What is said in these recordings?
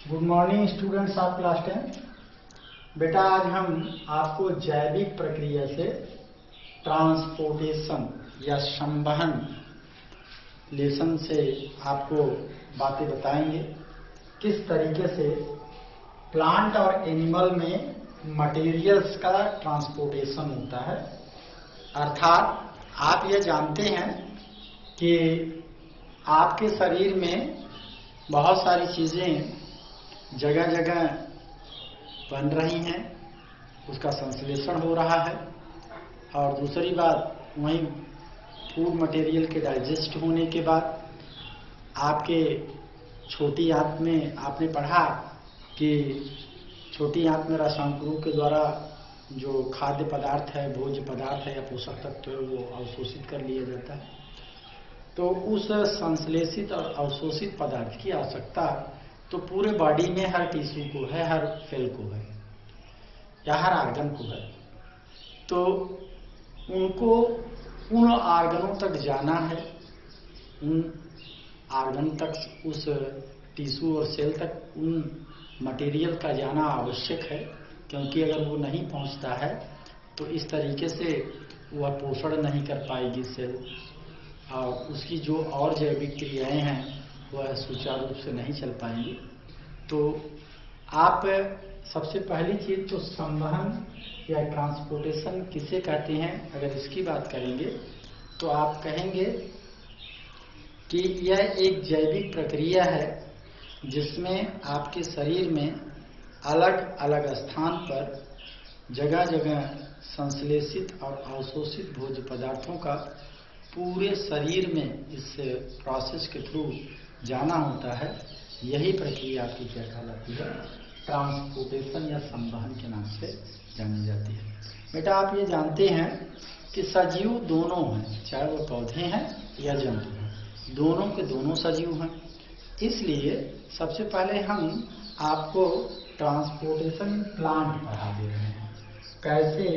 Good morning students of class 10। बेटा आज हम आपको जैविक प्रक्रिया से ट्रांसपोर्टेशन या संवहन लेसन से आपको बातें बताएंगे। किस तरीके से प्लांट और एनिमल में मटेरियल्स का ट्रांसपोर्टेशन होता है। अर्थात आप ये जानते हैं कि आपके शरीर में बहुत सारी चीज़ें जगह जगह बन रही हैं, उसका संश्लेषण हो रहा है। और दूसरी बात, वहीं फूड मटेरियल के डाइजेस्ट होने के बाद आपके छोटी आंत में आपने पढ़ा कि छोटी आंत में रसायनों के द्वारा जो खाद्य पदार्थ है, भोज्य पदार्थ है या पोषक तत्व है, वो अवशोषित कर लिया जाता है। तो उस संश्लेषित और अवशोषित पदार्थ की आवश्यकता तो पूरे बॉडी में हर टिश्यू को है, हर सेल को है या हर आर्गन को है। तो उनको उन आर्गनों तक जाना है, उन आर्गन तक, उस टिश्यू और सेल तक उन मटेरियल का जाना आवश्यक है, क्योंकि अगर वो नहीं पहुंचता है तो इस तरीके से वह पोषण नहीं कर पाएगी सेल, और उसकी जो और जैविक क्रियाएं हैं वह सुचारू रूप से नहीं चल पाएंगी। तो आप सबसे पहली चीज तो संवहन या ट्रांसपोर्टेशन किसे कहते हैं, अगर इसकी बात करेंगे तो आप कहेंगे कि यह एक जैविक प्रक्रिया है जिसमें आपके शरीर में अलग अलग स्थान पर जगह जगह संश्लेषित और अवशोषित भोज्य पदार्थों का पूरे शरीर में इस प्रोसेस के थ्रू जाना होता है। यही प्रक्रिया आपकी क्या कहलाती है, ट्रांसपोर्टेशन या संवहन के नाम से जानी जाती है। बेटा आप ये जानते हैं कि सजीव दोनों हैं, चाहे वो पौधे हैं या जंतु हैं, दोनों के दोनों सजीव हैं। इसलिए सबसे पहले हम आपको ट्रांसपोर्टेशन प्लांट पढ़ा दे रहे हैं, कैसे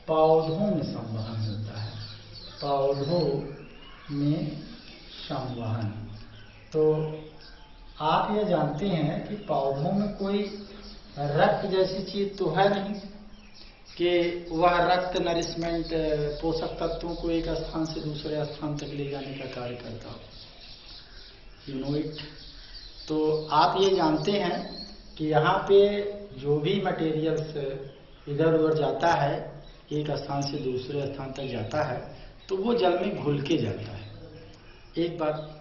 पौधों में संवहन होता है, पौधों में संवहन। तो आप ये जानते हैं कि पौधों में कोई रक्त जैसी चीज तो है नहीं कि वह रक्त नरिशमेंट पोषक तत्वों को एक स्थान से दूसरे स्थान तक ले जाने का कार्य करता हो, यू नो इट। तो आप ये जानते हैं कि यहाँ पे जो भी मटेरियल्स इधर उधर जाता है, एक स्थान से दूसरे स्थान तक जाता है, तो वो जल में घुल के जाता है, एक बात।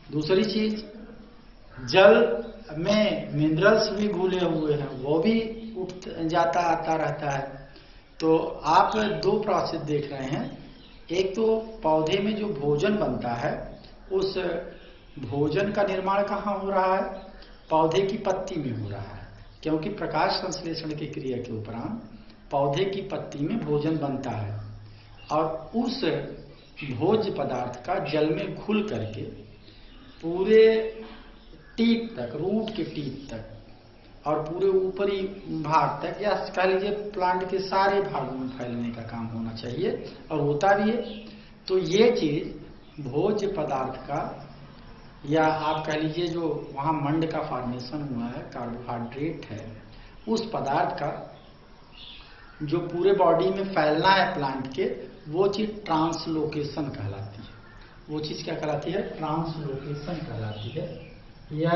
दूसरी चीज, जल में मिनरल्स भी घुले हुए हैं, वो भी उठ जाता आता रहता है। तो आप दो प्रोसेस देख रहे हैं, एक तो पौधे में जो भोजन बनता है, उस भोजन का निर्माण कहाँ हो रहा है, पौधे की पत्ती में हो रहा है, क्योंकि प्रकाश संश्लेषण की क्रिया के उपरांत पौधे की पत्ती में भोजन बनता है, और उस भोज्य पदार्थ का जल में घुल करके पूरे टीप तक, रूट के टीप तक और पूरे ऊपरी भाग तक, या कह लीजिए प्लांट के सारे भागों में फैलने का काम होना चाहिए, और होता भी है। तो ये चीज भोज्य पदार्थ का, या आप कह लीजिए जो वहां मंड का फॉर्मेशन हुआ है, कार्बोहाइड्रेट है, उस पदार्थ का जो पूरे बॉडी में फैलना है प्लांट के, वो चीज ट्रांसलोकेशन कहलाती है। वो चीज क्या कहलाती है, ट्रांसलोकेशन कहलाती है। यह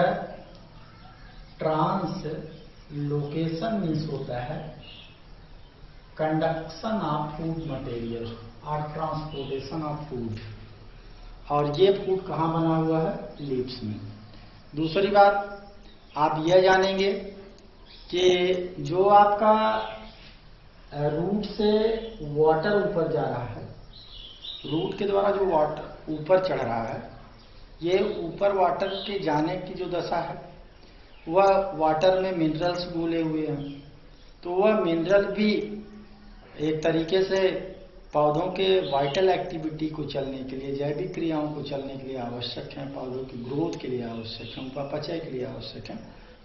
ट्रांसलोकेशन मीन्स होता है कंडक्शन ऑफ फूड मटेरियल और ट्रांसपोर्टेशन ऑफ फूड, और ये फूड कहाँ बना हुआ है, लीव्स में। दूसरी बात आप यह जानेंगे कि जो आपका रूट से वाटर ऊपर जा रहा है, रूट के द्वारा जो वाटर ऊपर चढ़ रहा है, ये ऊपर वाटर के जाने की जो दशा है, वह वाटर में मिनरल्स घुले हुए हैं। तो वह मिनरल भी एक तरीके से पौधों के वाइटल एक्टिविटी को चलने के लिए, जैविक क्रियाओं को चलने के लिए आवश्यक है, पौधों की ग्रोथ के लिए आवश्यक है, उनका अपचय के लिए आवश्यक है।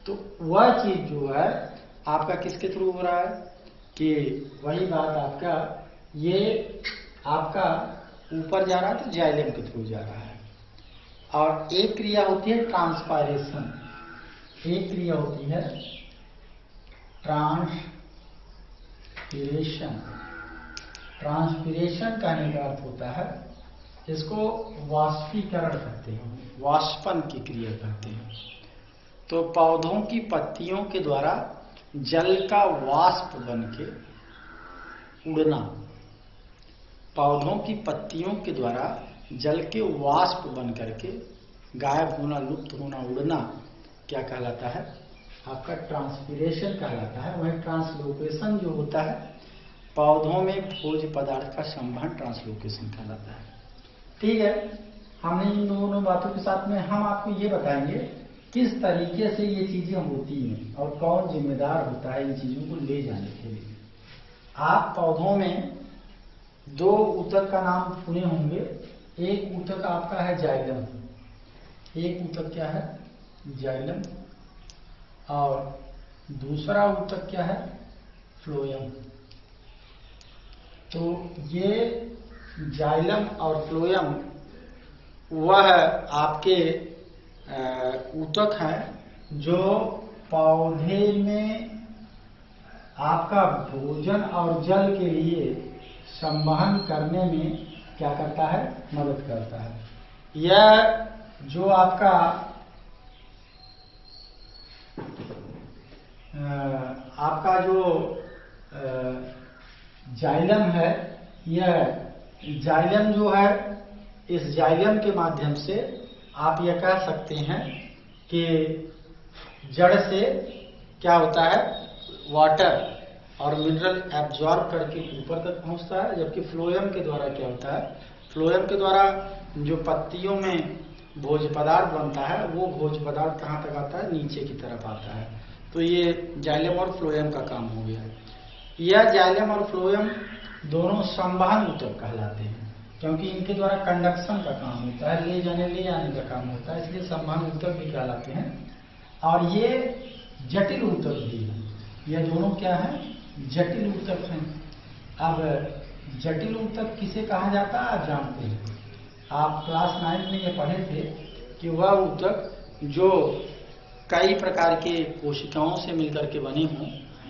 तो वह चीज जो है आपका किसके थ्रू हो रहा है, कि वही बात आपका, ये आपका ऊपर जा रहा है तो जाइलम के थ्रू जा रहा है। और एक क्रिया होती है ट्रांसपायरेशन, एक क्रिया होती है ट्रांसपीरेशन। ट्रांसपीरेशन कहने का अर्थ होता है, इसको वाष्पीकरण कहते हैं, वाष्पन की क्रिया कहते हैं। तो पौधों की पत्तियों के द्वारा जल का वाष्प बनके उड़ना, पौधों की पत्तियों के द्वारा जल के वाष्प बन करके गायब होना, लुप्त होना, उड़ना क्या कहलाता है? आपका ट्रांसपीरेशन कहलाता है। वहीं ट्रांसलोकेशन जो होता है, पौधों में भोज्य पदार्थ का संवहन ट्रांसलोकेशन कहलाता है। ठीक है, हमने इन दोनों बातों के साथ में हम आपको ये बताएंगे किस तरीके से ये चीजें होती हैं और कौन जिम्मेदार होता है इन चीजों को ले जाने के लिए। आप पौधों में दो ऊतक का नाम सुने होंगे। एक ऊतक आपका है जाइलम, एक ऊतक क्या है? जाइलम। और दूसरा ऊतक क्या है? फ्लोएम। तो ये जाइलम और फ्लोएम वह आपके ऊतक हैं जो पौधे में आपका भोजन और जल के लिए संवहन करने में क्या करता है? मदद करता है। यह जो आपका जो जाइलम है, यह जाइलम जो है, इस जाइलम के माध्यम से आप यह कह सकते हैं कि जड़ से क्या होता है? वाटर और मिनरल एब्जॉर्ब करके ऊपर तक पहुंचता है। जबकि फ्लोएम के द्वारा क्या होता है? फ्लोएम के द्वारा जो पत्तियों में भोज्य पदार्थ बनता है, वो भोज्य पदार्थ कहाँ तक आता है? नीचे की तरफ आता है। तो ये जाइलम और फ्लोएम का काम हो गया। यह जाइलम और फ्लोएम दोनों संवहन ऊतक कहलाते हैं, क्योंकि इनके द्वारा कंडक्शन का काम होता है, ले आने का काम होता है, इसलिए संवहन ऊतक भी कहलाते हैं। और ये जटिल ऊतक भी है। ये दोनों क्या है? जटिल ऊतक हैं। अब जटिल ऊतक किसे कहा जाता है आप जानते हैं? आप क्लास 9 में ये पढ़े थे कि वह ऊतक जो कई प्रकार के कोशिकाओं से मिलकर के बने हों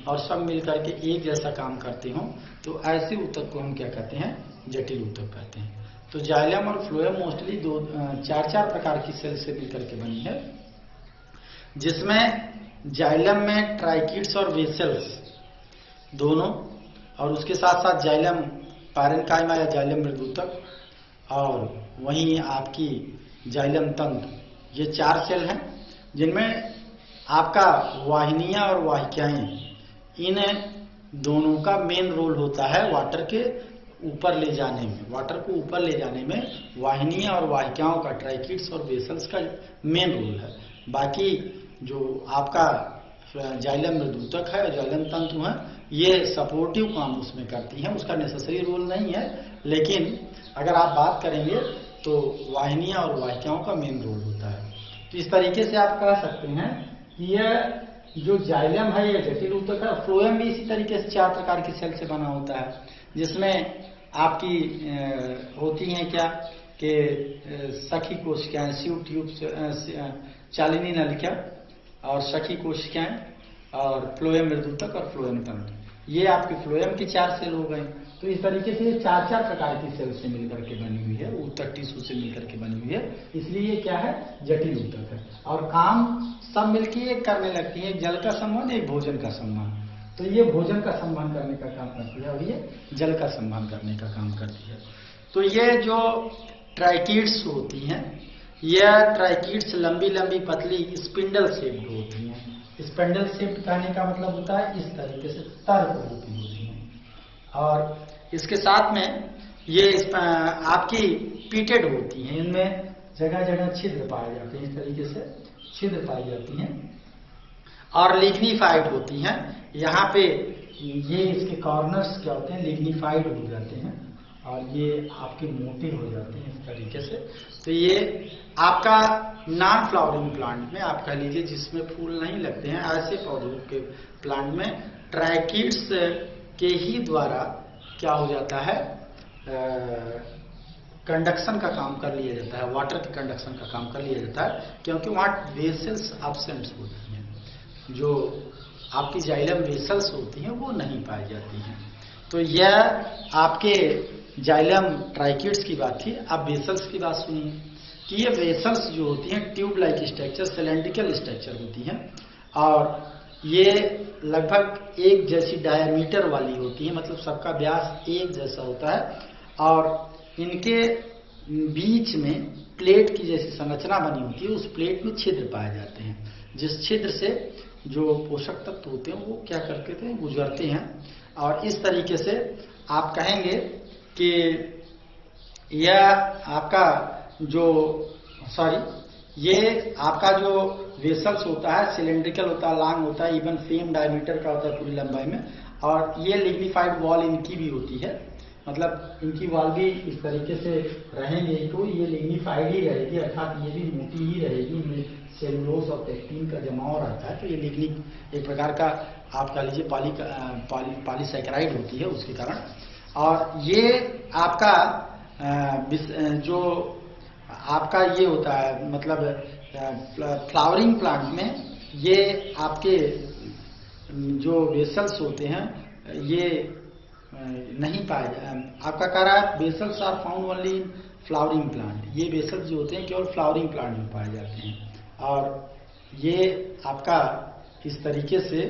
और सब मिलकर के एक जैसा काम करते हों, तो ऐसे ऊतक को हम क्या कहते हैं? जटिल ऊतक कहते हैं। तो जाइलम और फ्लोएम मोस्टली चार प्रकार की सेल से मिलकर के बनी है, जिसमें जाइलम में ट्राइकिड्स और वेसल्स दोनों, और उसके साथ साथ जाइलम पैरेन्काइमा या जाइलम मृदूतक, और वहीं आपकी जाइलम तंतु, ये 4 सेल हैं जिनमें आपका वाहिनियां और वाहिकाएं, इन दोनों का मेन रोल होता है वाटर के ऊपर ले जाने में। वाटर को ऊपर ले जाने में वाहिनियां और वाहिकाओं का, ट्राइकिड्स और वेसल्स का मेन रोल है। बाकी जो आपका जाइलम मृदूतक है, जाइलम तंतु है, ये सपोर्टिव काम उसमें करती हैं, उसका नेसेसरी रोल नहीं है। लेकिन अगर आप बात करेंगे तो वाहिनियां और वाहिकाओं का मेन रोल होता है। तो इस तरीके से आप कह सकते हैं कि यह जो जाइलम है ये जटिल ऊतक है। फ्लोएम भी इसी तरीके से 4 प्रकार की सेल से बना होता है, जिसमें आपकी होती हैं क्या कि सखी कोशिकाएं, सीव ट्यूब, चालिनी नलिका और सखी कोशिकाएं, और फ्लोएम मृदूतक और फ्लोएम तंतु, ये आपकी फ्लोएम की 4 सेल हो गए। तो इस तरीके से 4 प्रकार की सेल से मिलकर के बनी हुई है, ऊतक टिश्यू से मिलकर के बनी हुई है, इसलिए ये क्या है? जटिल ऊतक है। और काम सब मिलकर एक करने लगती है, एक जल का संवहन, एक भोजन का संवहन। तो ये भोजन का संवहन करने का काम करती है और ये जल का संवहन करने का काम करती है। तो ये जो ट्राइकिड्स होती हैं, यह ट्राइकिड्स लंबी लंबी पतली स्पिंडल शेप्ड होती हैं। स्पिंडल शेप्ड कहने का मतलब होता है इस तरीके से तर्क रूपी होती हैं। और इसके साथ में ये आपकी पीटेड होती हैं, इनमें जगह जगह छिद्र पाए जाते हैं, इस तरीके से छिद्र पाई जाती हैं। और लिग्निफाइड होती हैं। यहाँ पे ये इसके कॉर्नर्स क्या होते हैं? लिग्निफाइड हो जाते हैं और ये आपके मोटे हो जाते हैं इस तरीके से। तो ये आपका नॉन फ्लावरिंग प्लांट में आप कह लीजिए जिसमें फूल नहीं लगते हैं, ऐसे पौधों के प्लांट में ट्राइकिड्स के ही द्वारा क्या हो जाता है? कंडक्शन का काम कर लिया जाता है, वाटर के कंडक्शन का काम कर लिया जाता है, क्योंकि वहाँ वेसल्स एब्सेंट होती हैं। जो आपकी जाइलम वेसल्स होती हैं वो नहीं पाई जाती हैं। तो यह आपके जाइलम ट्राइकिड्स की बात थी। अब वेसल्स की बात सुनिए कि ये वेसल्स जो होती हैं tube like structure, cylindrical structure होती हैं और ये लगभग एक जैसी डायमीटर वाली होती है, मतलब सबका व्यास एक जैसा होता है और इनके बीच में प्लेट की जैसी संरचना बनी होती है। उस प्लेट में छिद्र पाए जाते हैं, जिस छिद्र से जो पोषक तत्व होते हैं वो क्या करते थे, गुजरते हैं। और इस तरीके से आप कहेंगे कि यह आपका जो ये आपका जो वेसल्स होता है सिलेंड्रिकल होता है, लॉन्ग होता है, इवन सेम डायमीटर का होता है पूरी लंबाई में। और ये लिग्निफाइड वॉल इनकी भी होती है, मतलब इनकी वॉल भी इस तरीके से रहेंगे तो ये लिग्निफाइड ही रहेगी, अर्थात ये भी मोटी ही रहेगी। इनमें सेलुलोज और पेक्टिन का जमाव रहता है, तो ये लिग्निक एक प्रकार का आप कह लीजिए पॉलीसैकेराइड होती है उसके कारण। और ये आपका जो आपका ये होता है, मतलब फ्लावरिंग प्लांट में ये आपके जो वेसल्स होते हैं ये नहीं पाए। आपका कह रहा है vessels are found only in flowering plant. ये वेसल्स जो होते हैं केवल फ्लावरिंग प्लांट में पाए जाते हैं। और ये आपका इस तरीके से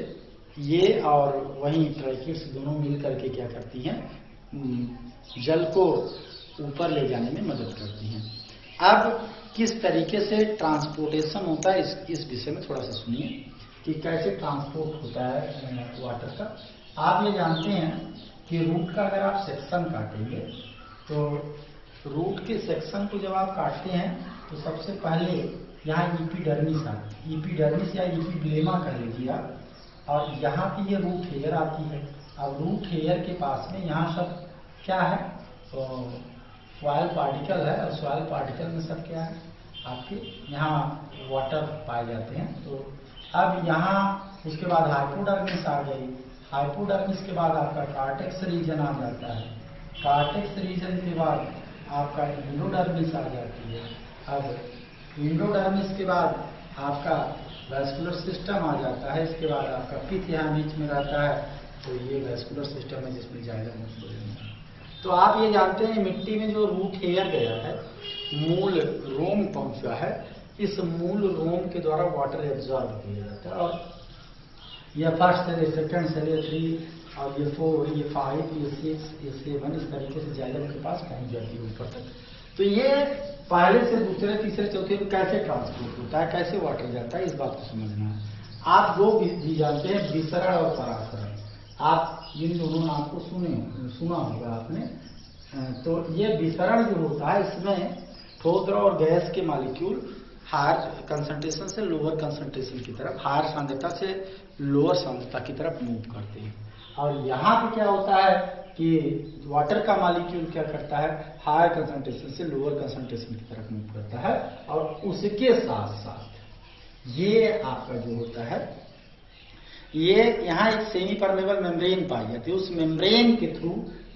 ये और वहीं ट्राइकिड्स दोनों मिल करके क्या करती हैं, जल को ऊपर ले जाने में मदद करती हैं। अब किस तरीके से ट्रांसपोर्टेशन होता है इस विषय में थोड़ा सा सुनिए कि कैसे ट्रांसपोर्ट होता है वाटर का। आप ये जानते हैं कि रूट का अगर आप सेक्शन काटेंगे तो रूट के सेक्शन को जब आप काटते हैं तो सबसे पहले यहाँ इपीडर्मिस आती है, इपीडर्मिस या इपीब्लेमा कह लीजिए आप, और यहाँ की ये रूट हेयर आती है। अब रूट हेयर के पास में यहाँ सब क्या है, सॉइल पार्टिकल है और सॉइल पार्टिकल में सब क्या है आपके यहाँ वाटर पाए जाते हैं। तो अब यहाँ उसके बाद हाइपोडर्मिस आ गई, हाइपोडर्मिस के बाद आपका कार्टेक्स रीजन आ जाता है, कार्टेक्स रीजन के बाद आपका एंडोडर्मिस आ जाती है। अब एंडोडर्मिस के बाद आपका वैस्कुलर सिस्टम आ जाता है, इसके बाद आपका पित्त यहाँ बीच में रहता है, तो ये वैस्कुलर सिस्टम है जिसमें जाइलम है। तो आप ये जानते हैं मिट्टी में जो रूट हेयर गया है, मूल रोम पहुंचा है, इस मूल रोम के द्वारा वाटर एब्जॉर्ब किया जाता है और ये फर्स्ट सेल, सेकेंड सेल, ये 3 और ये 4, ये 5, ये 6, ये 7 इस तरीके से जाइलम के पास पहुंच जाती है ऊपर तक। तो ये पहले से दूसरे तीसरे चौथे में कैसे ट्रांसपोर्ट होता है, कैसे वाटर जाता है, इस बात को समझना है। आप दो भी जानते हैं, विसरण और परासरण। आप इन दोनों नाम को सुना होगा आपने। तो ये विसरण जो होता है इसमें ठोस द्रव और गैस के मॉलिक्यूल हायर कंसंट्रेशन से लोअर कंसंट्रेशन की तरफ, हायर सांद्रता से लोअर सांद्रता की तरफ मूव करते हैं। और यहाँ पे क्या होता है कि वाटर का मॉलिक्यूल क्या करता है, हायर कंसंट्रेशन से लोअर कंसंट्रेशन की तरफ मूव करता है। और उसके साथ साथ ये आपका जो होता है, ये यहाँ एक सेमी परमेबल मेम्ब्रेन पाई जाती है, उस मेम्ब्रेन के थ्रू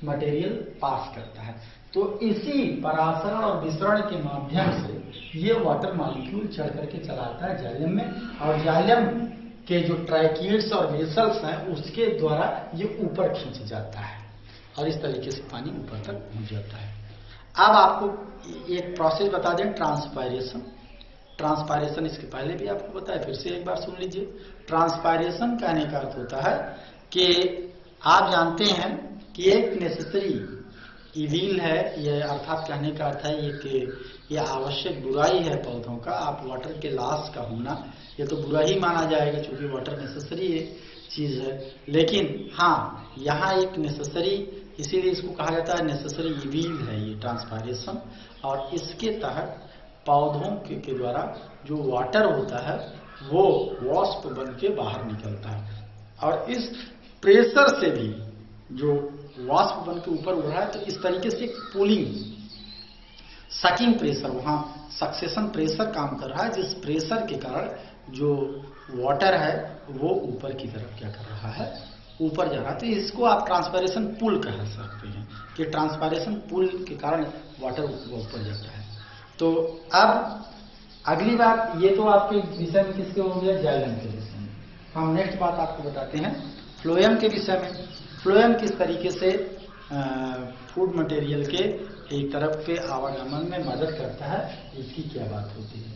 मटेरियल पास करता है। तो इसी परासरण और विसरण के माध्यम से ये वाटर मॉलिक्यूल चढ़ करके चलाता है जाइलम में, और जाइलम के जो ट्राइकिड्स और वेसल्स हैं उसके द्वारा ये ऊपर खींच जाता है और इस तरीके से पानी ऊपर तक पहुंच जाता है। अब आपको एक प्रोसेस बता दें, ट्रांसपायरेशन। ट्रांसपायरेशन इसके पहले भी आपको बताया, फिर से एक बार सुन लीजिए। ट्रांसपायरेशन कहने का अर्थ होता है कि आप जानते हैं कि एक नेसेसरी इविल है, ये अर्थात कहने का अर्थ है ये आवश्यक बुराई है पौधों का। आप वाटर के लॉस का होना ये तो बुरा ही माना जाएगा क्योंकि वाटर नेसेसरी चीज है, लेकिन हाँ यहाँ एक नेसेसरी, इसीलिए इसको कहा जाता है नेसेसरी इविल है ये ट्रांसपायरेशन। और इसके तहत पौधों के द्वारा जो वाटर होता है वो वाष्प बन के बाहर निकलता है, और इस प्रेशर से भी जो वाष्प बन के ऊपर उड़ रहा है, तो इस तरीके से पुलिंग सकिंग प्रेशर, वहां सक्सेशन प्रेशर काम कर रहा है, जिस प्रेशर के कारण जो वाटर है वो ऊपर की तरफ क्या कर रहा है, ऊपर जा रहा है। तो इसको आप ट्रांसपायरेशन पुल कह सकते हैं कि ट्रांसपायरेशन पुल के कारण वाटर ऊपर जाता है। तो अब अगली बात, ये तो आपके विषय में किसके हो गया, जाइलम के विषय में। हम नेक्स्ट बात आपको बताते हैं फ्लोएम के विषय में। फ्लोएम किस तरीके से फूड मटेरियल के एक तरफ के आवागमन में मदद करता है, इसकी क्या बात होती है।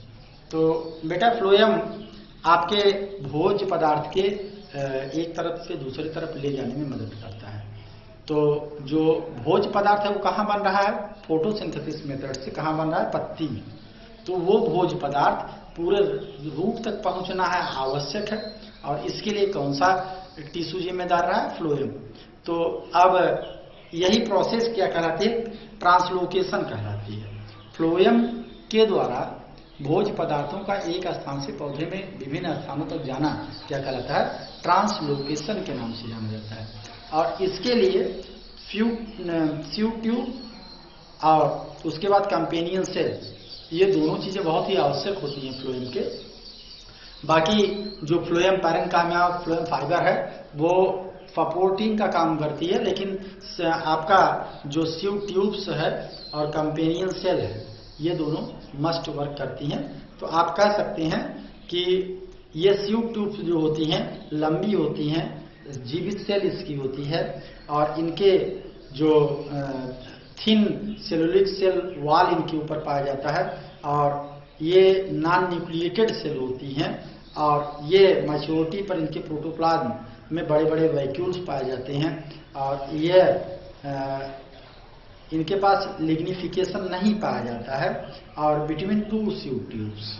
तो बेटा फ्लोएम आपके भोज्य पदार्थ के एक तरफ से दूसरी तरफ ले जाने में मदद करता है। तो जो भोज्य पदार्थ है वो कहाँ बन रहा है, फोटोसिंथेसिस मेथड से कहाँ बन रहा है, पत्ती में। तो वो भोज्य पदार्थ पूरे रूट तक पहुंचना है आवश्यक है, और इसके लिए कौन सा टिश्यू जिम्मेदार रहा है, फ्लोएम। तो अब यही प्रोसेस क्या कहलाती है, ट्रांसलोकेशन कहलाती है। फ्लोएम के द्वारा भोज्य पदार्थों का एक स्थान से पौधे में विभिन्न स्थानों तक जाना क्या कहलाता है, ट्रांसलोकेशन के नाम से जाना जाता है। और इसके लिए सीड ट्यूब और उसके बाद कंपेनियन सेल, ये दोनों चीजें बहुत ही आवश्यक होती हैं फ्लोएम के। बाकी जो फ्लोएम पैरेन्काइमा फ्लोएम फाइबर है वो सपोर्टिंग का काम करती है, लेकिन आपका जो सीड ट्यूब्स है और कंपेनियन सेल है ये दोनों मस्ट वर्क करती हैं। तो आप कह सकते हैं कि ये सीड ट्यूब्स जो होती हैं लंबी होती हैं, जीवित सेल इसकी होती है, और इनके जो थिन सेलुलिक सेल वॉल इनके ऊपर पाया जाता है, और ये नॉन न्यूक्लिएटेड सेल होती हैं, और ये मैच्योरिटी पर इनके प्रोटोप्लाज्म में बड़े बड़े वैक्यूल्स पाए जाते हैं, और ये इनके पास लिग्निफिकेशन नहीं पाया जाता है। और बिटवीन टू सीड ट्यूब्स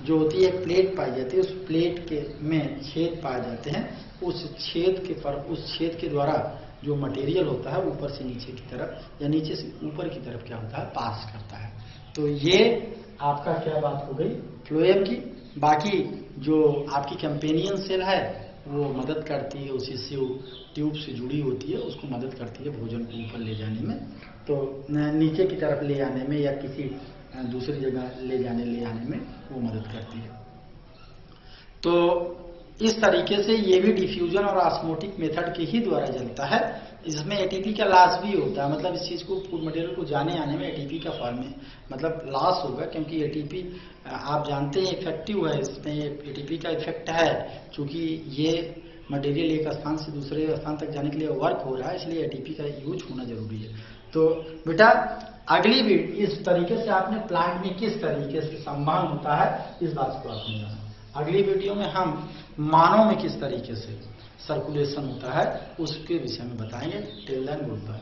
जो होती है प्लेट पाई जाती है, उस प्लेट के में छेद पाए जाते हैं, उस छेद के द्वारा जो मटेरियल होता है ऊपर से नीचे की तरफ या नीचे से ऊपर की तरफ क्या होता है, पास करता है। तो ये आपका क्या बात हो गई फ्लोएम की। बाकी जो आपकी कंपेनियन सेल है वो मदद करती है, उसी ट्यूब से जुड़ी होती है, उसको मदद करती है भोजन को ऊपर ले जाने में, तो नीचे की तरफ ले आने में या किसी दूसरी जगह ले आने में वो मदद करती है। तो इस तरीके से ये भी डिफ्यूजन और ऑस्मोटिक मेथड के ही द्वारा जलता है। इसमें एटीपी का लॉस भी होता है, मतलब इस चीज को फूड मटेरियल को जाने आने में एटीपी का फॉर्म में मतलब लॉस होगा, क्योंकि एटीपी आप जानते हैं इफेक्टिव है, इसमें एटीपी का इफेक्ट है, क्योंकि ये मटेरियल एक स्थान से दूसरे स्थान तक जाने के लिए वर्क हो रहा है, इसलिए एटीपी का यूज होना जरूरी है। तो बेटा अगली भी इस तरीके से आपने प्लांट में किस तरीके से संबंध होता है इस बात को आपने जाना। अगली वीडियो में हम मानव में किस तरीके से सर्कुलेशन होता है उसके विषय में बताएंगे। Till then good bye.